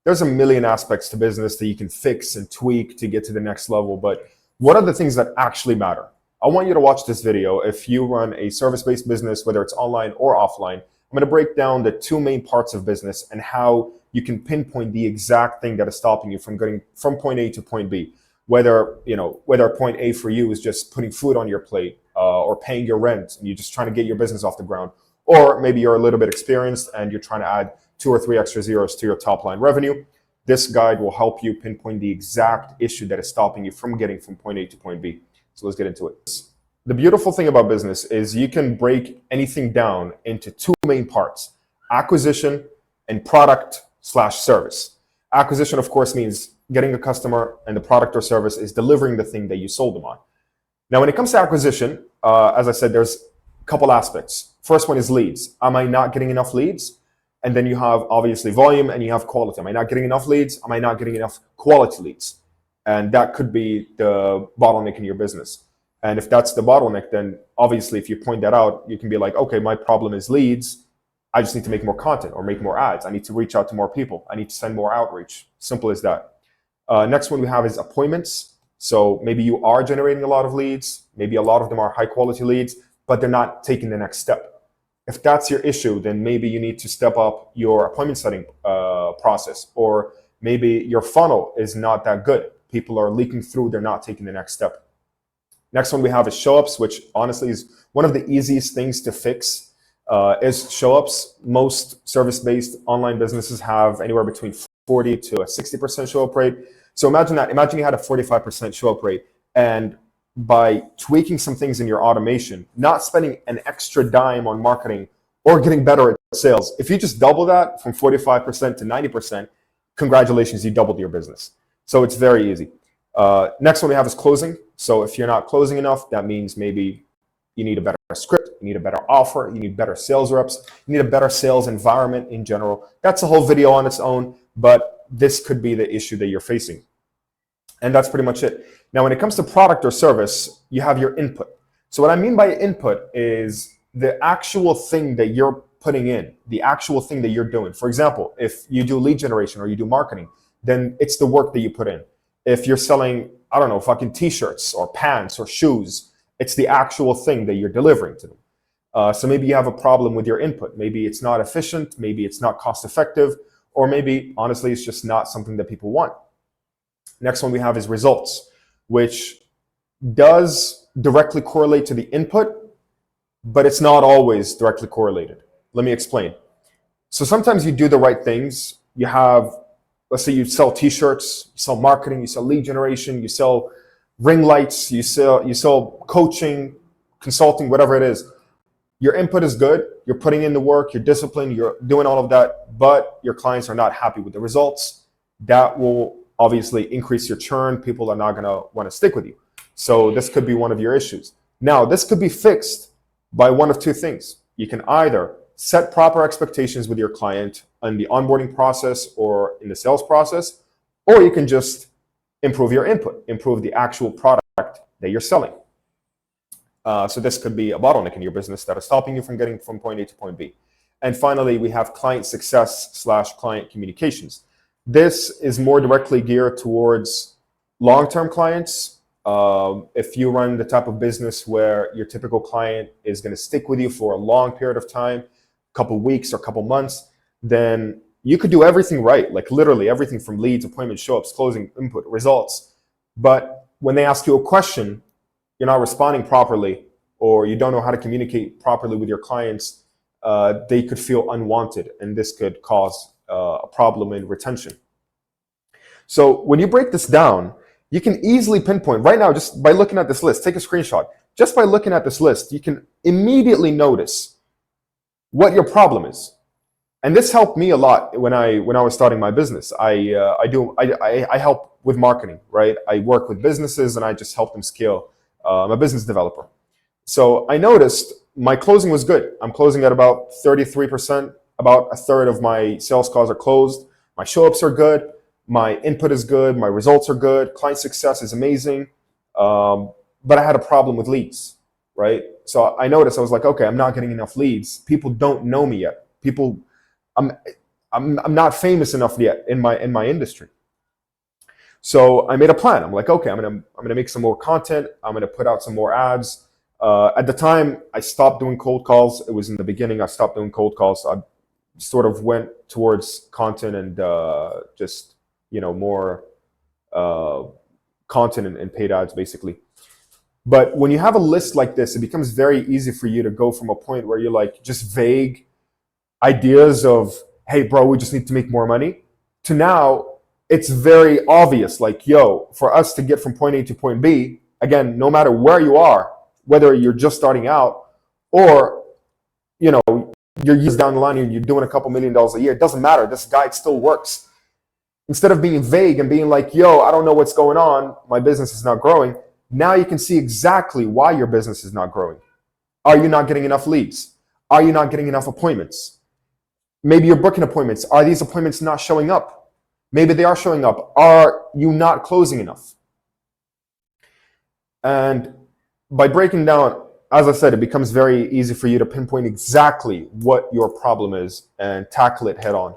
there's a million aspects to business that you can fix and tweak to get to the next level. But what are the things that actually matter? I want you to watch this video. If you run a service-based business, whether it's online or offline, I'm going to break down the two main parts of business and how you can pinpoint the exact thing that is stopping you from getting from point A to point B. Whether point A for you is just putting food on your plate or paying your rent and you're just trying to get your business off the ground. Or maybe you're a little bit experienced and you're trying to add 2 or 3 extra zeros to your top line revenue. This guide will help you pinpoint the exact issue that is stopping you from getting from point A to point B. So let's get into it. The beautiful thing about business is you can break anything down into two main parts: acquisition and product/service. Acquisition, of course, means getting a customer, and the product or service is delivering the thing that you sold them on. Now, when it comes to acquisition, as I said, there's a couple aspects. First one is leads. Am I not getting enough leads? And then you have obviously volume and you have quality. Am I not getting enough leads? Am I not getting enough quality leads? And that could be the bottleneck in your business. And if that's the bottleneck, then obviously if you point that out, you can be like, okay, my problem is leads. I just need to make more content or make more ads. I need to reach out to more people. I need to send more outreach. Simple as that. Next one we have is appointments. So maybe you are generating a lot of leads. Maybe a lot of them are high quality leads, but they're not taking the next step. If that's your issue, then maybe you need to step up your appointment setting process, or maybe your funnel is not that good. People are leaking through, they're not taking the next step. Next one we have is show-ups, which honestly is one of the easiest things to fix is show-ups. Most service-based online businesses have anywhere between 40 to a 60% show-up rate. So imagine that. Imagine you had a 45% show-up rate, and by tweaking some things in your automation, not spending an extra dime on marketing or getting better at sales, if you just double that from 45% to 90%, congratulations, you doubled your business. So it's very easy. Next one we have is closing. So if you're not closing enough, that means maybe you need a better script, you need a better offer, you need better sales reps, you need a better sales environment in general. That's a whole video on its own, but this could be the issue that you're facing. And that's pretty much it. Now, when it comes to product or service, you have your input. So what I mean by input is the actual thing that you're putting in, the actual thing that you're doing. For example, if you do lead generation or you do marketing, then it's the work that you put in. If you're selling, I don't know, fucking t-shirts or pants or shoes, it's the actual thing that you're delivering to them. So maybe you have a problem with your input. Maybe it's not efficient, maybe it's not cost effective, or maybe honestly, it's just not something that people want. Next one we have is results, which does directly correlate to the input, but it's not always directly correlated. Let me explain. So sometimes you do the right things. You have, let's say you sell t-shirts, you sell marketing, you sell lead generation, you sell ring lights, you sell coaching, consulting, whatever it is. Your input is good, you're putting in the work, you're disciplined, you're doing all of that, but your clients are not happy with the results. That will obviously increase your churn. People are not gonna wanna stick with you. So this could be one of your issues. Now, this could be fixed by one of two things. You can either set proper expectations with your client on the onboarding process or in the sales process, or you can just improve your input, improve the actual product that you're selling. So this could be a bottleneck in your business that is stopping you from getting from point A to point B. And finally, we have client success / client communications. This is more directly geared towards long-term clients. If you run the type of business where your typical client is going to stick with you for a long period of time, a couple weeks or a couple months, then you could do everything right, like literally everything from leads, appointments, show-ups, closing, input, results. But when they ask you a question, you're not responding properly, or you don't know how to communicate properly with your clients, they could feel unwanted, and this could cause a problem in retention. So when you break this down, you can easily pinpoint right now, just by looking at this list, take a screenshot. Just by looking at this list, you can immediately notice what your problem is. And this helped me a lot when I was starting my business. I help with marketing, right? I work with businesses and I just help them scale. I'm a business developer. So I noticed my closing was good. I'm closing at about 33%. About a third of my sales calls are closed. My show-ups are good. My input is good. My results are good. Client success is amazing. But I had a problem with leads, right? So I noticed, I was like, okay, I'm not getting enough leads. People don't know me yet. I'm not famous enough yet in my industry. So I made a plan. I'm like, okay, I'm gonna make some more content. I'm gonna put out some more ads. At the time, I stopped doing cold calls. It was in the beginning. I stopped doing cold calls. I sort of went towards content and just more uh, content and paid ads, basically. But when you have a list like this, it becomes very easy for you to go from a point where you're like just vague ideas of, hey, bro, we just need to make more money, to now it's very obvious, like, yo, for us to get from point A to point B, again, no matter where you are, whether you're just starting out or, you're years down the line and you're doing a couple $1 million a year, it doesn't matter. This guide still works. Instead of being vague and being like, yo, I don't know what's going on, my business is not growing, now you can see exactly why your business is not growing. Are you not getting enough leads? Are you not getting enough appointments? Maybe you're booking appointments. Are these appointments not showing up? Maybe they are showing up. Are you not closing enough? And by breaking down, as I said, it becomes very easy for you to pinpoint exactly what your problem is and tackle it head on.